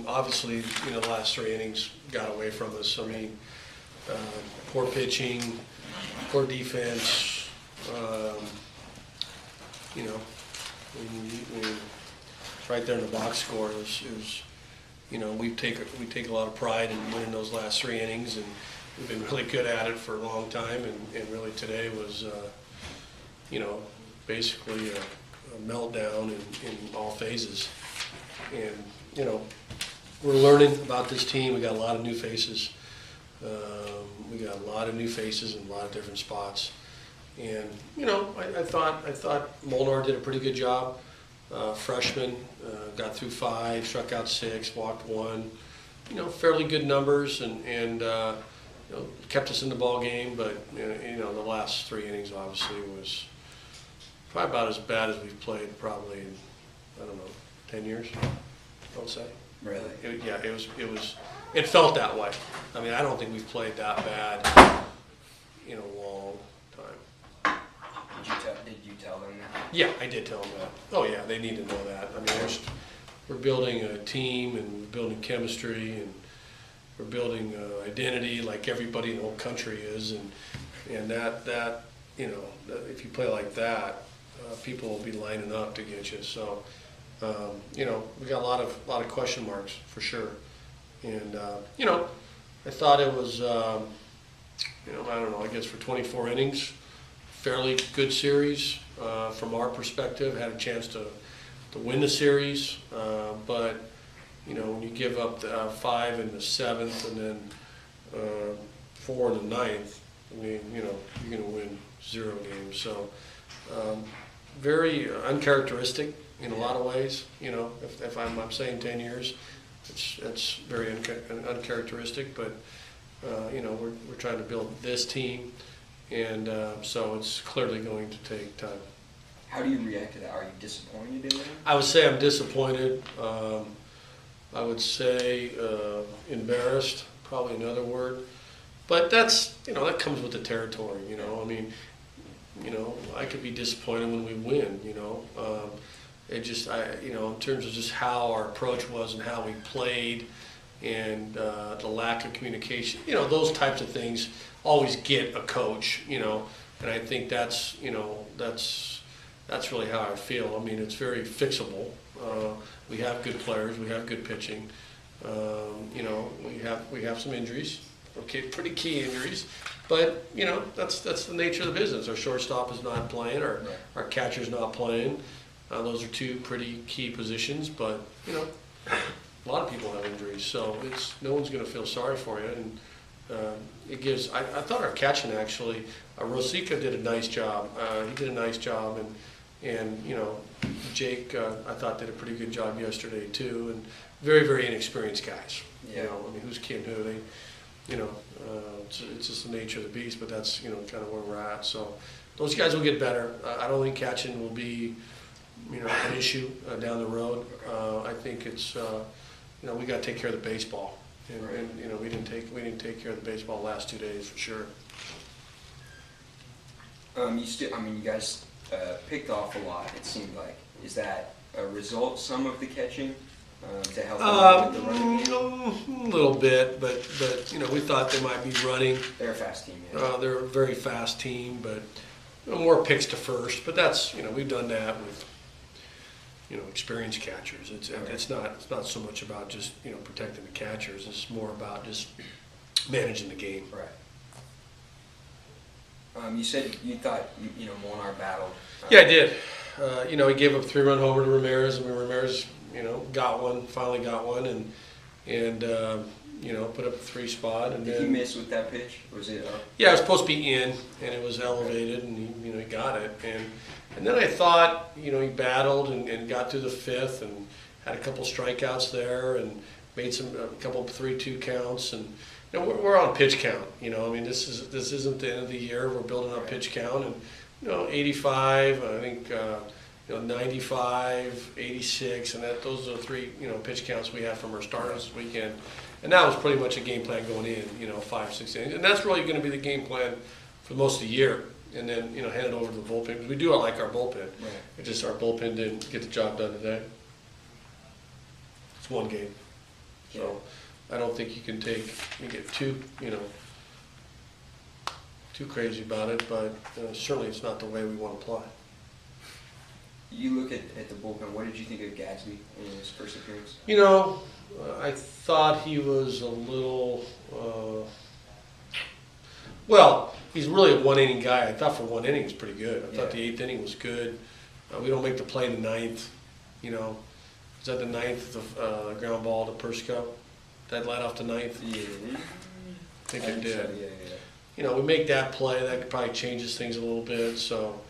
Obviously, the last 3 innings got away from us. I mean, poor pitching, poor defense. We right there in the box score is we take a lot of pride in winning those last 3 innings, and we've been really good at it for a long time. And really today was, basically a meltdown in all phases. And we're learning about this team. We got a lot of new faces. We got a lot of new faces in a lot of different spots. And I thought Molnar did a pretty good job. Freshman, got through 5, struck out 6, walked 1. Fairly good numbers, and kept us in the ball game. But the last 3 innings obviously was probably about as bad as we've played probably in, I don't know, 10 years. I would say. Really? It felt that way. I mean, I don't think we've played that bad in a long time. Did you tell them that? Yeah, I did tell them that. Oh yeah, they need to know that. I mean, we're building a team, and we're building chemistry, and we're building identity like everybody in the whole country is, and that if you play like that, people will be lining up to get you. So, we got a lot of question marks for sure. And I thought it was, I don't know, I guess for 24 innings, fairly good series from our perspective. Had a chance to win the series, but when you give up the 5 in the 7th and then 4 in the 9th, I mean, you're going to win 0 games. So very uncharacteristic in a lot of ways. If I'm saying 10 years, it's very uncharacteristic. But we're trying to build this team, and so it's clearly going to take time. How do you react to that? Are you disappointed in that? I would say I'm disappointed. I would say embarrassed, probably another word. But that's, that comes with the territory, I mean, I could be disappointed when we win, It just, in terms of just how our approach was and how we played, and the lack of communication, those types of things always get a coach, and I think that's really how I feel. I mean, it's very fixable. We have good players, we have good pitching. We have some injuries, pretty key injuries, but that's the nature of the business. Our shortstop is not playing, our catcher's not playing. Those are 2 pretty key positions, but a lot of people have injuries, so no one's going to feel sorry for you. And it gives. I thought our catching actually, Rosica did a nice job. He did a nice job, and Jake I thought did a pretty good job yesterday too. And very, very inexperienced guys. Yeah. I mean, who's kidding who? They, it's just the nature of the beast. But that's kind of where we're at. So those guys will get better. I don't think catching will be an issue down the road. I think it's we got to take care of the baseball, and we didn't take care of the baseball the last 2 days for sure. You guys picked off a lot. It seemed like. Is that a result? Some of the catching to help them with the running game? A little bit, but we thought they might be running. They're a fast team. Yeah. They're a very fast team, but more picks to first. But that's we've done that with experienced catchers. It's not so much about just protecting the catchers. It's more about just managing the game. Right. You said you thought Molnar battled. Yeah, I did. He gave up 3-run homer to Ramirez, and Ramirez finally got one, and put up a 3 spot. And did he miss with that pitch? Or was it up? Yeah, it was supposed to be in, and it was elevated, and he got it. And then I thought, he battled and got through the 5th and had a couple strikeouts there and made a couple 3-2 counts. And we're on pitch count. I mean, this isn't the end of the year. We're building up pitch count, and 85. I think 95, 86, and those are the 3 pitch counts we have from our starters this weekend. And that was pretty much a game plan going in. 5-6 innings, and that's really going to be the game plan for most of the year. And then hand it over to the bullpen, because we do like our bullpen. Right. It's just our bullpen didn't get the job done today. It's one game. So I don't think you can get too crazy about it, but certainly it's not the way we want to play. You look at the bullpen. What did you think of Gadsby in his first appearance? I thought he was a little. Well, he's really a one-inning guy. I thought for one inning he was pretty good. I thought the eighth inning was good. We don't make the play in the ninth. Is that the ninth, the ground ball to Persico? That led off the ninth? Yeah. I think it did. Yeah. We make that play. That probably changes things a little bit. So,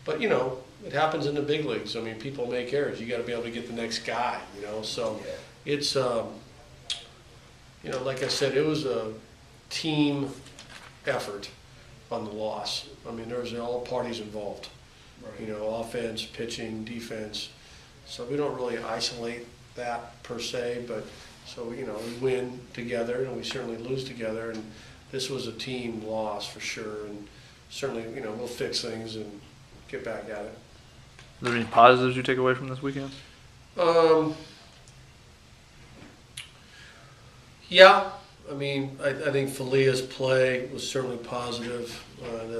but it happens in the big leagues. I mean, people make errors. You got to be able to get the next guy. So it's like I said, it was a team effort on the loss. I mean, there's all parties involved. Right. Offense, pitching, defense. So we don't really isolate that per se, but so we win together and we certainly lose together, and this was a team loss for sure, and certainly we'll fix things and get back at it. Are there any positives you take away from this weekend? Yeah, I mean, I think Falia's play was certainly positive.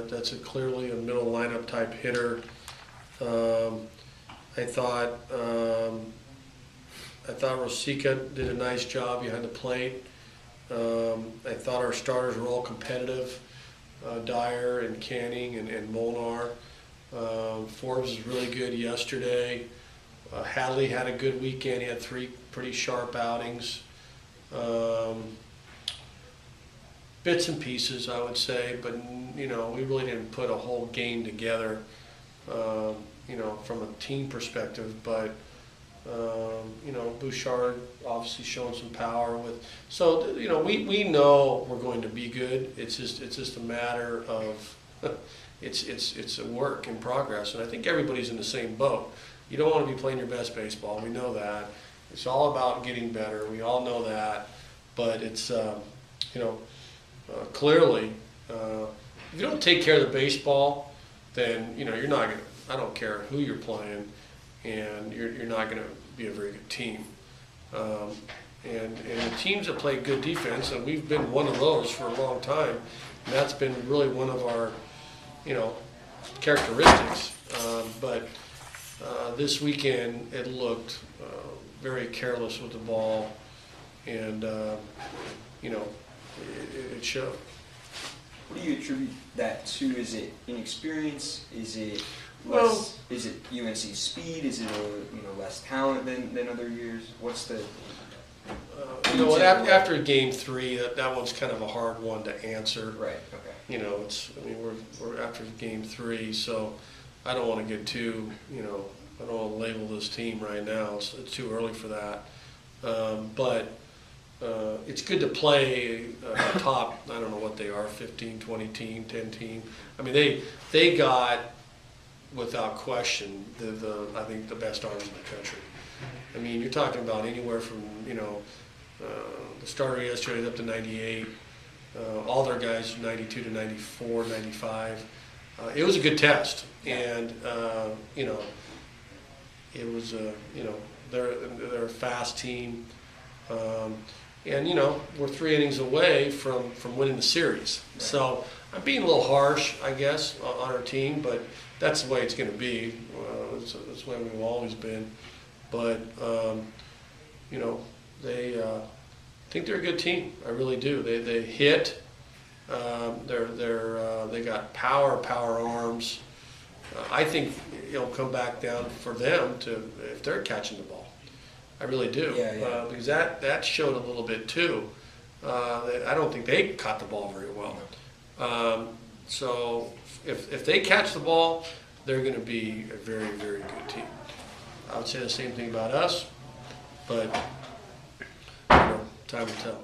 That's clearly a middle lineup type hitter. I thought Rosica did a nice job behind the plate. I thought our starters were all competitive. Dyer and Canning and Molnar. Forbes was really good yesterday. Hadley had a good weekend. He had 3 pretty sharp outings. Bits and pieces, I would say, but we really didn't put a whole game together, from a team perspective. But Bouchard obviously showing some power with. So we know we're going to be good. It's just a matter of it's a work in progress, and I think everybody's in the same boat. You don't want to be playing your best baseball. We know that. It's all about getting better. We all know that, but it's clearly if you don't take care of the baseball, then you're not gonna. I don't care who you're playing, and you're not going to be a very good team. And the teams that play good defense, and we've been one of those for a long time, and that's been really one of our characteristics. But this weekend it looked very careless with the ball, and it showed. What do you attribute that to? Is it inexperience? Is it is it UNC's speed? Is it less talent than other years? What's the after Game 3, that one's kind of a hard one to answer. Right. Okay. We're after Game 3, so I don't want to get too I don't want to label this team right now. It's too early for that. But it's good to play a top, I don't know what they are, 15, 20 team, 10 team. I mean, they got, without question, I think the best arms in the country. I mean, you're talking about anywhere from, the starter yesterday up to 98. All their guys 92 to 94, 95. It was a good test. And, it was, they're a fast team. And we're 3 innings away from winning the series. Right. So I'm being a little harsh, I guess, on our team, but that's the way it's going to be. That's the way we've always been. But they think they're a good team. I really do. They hit. They got power arms. I think it'll come back down for them if they're catching the ball. I really do. Yeah. Because that showed a little bit too. I don't think they caught the ball very well. So if they catch the ball, they're going to be a very, very good team. I would say the same thing about us, but time will tell.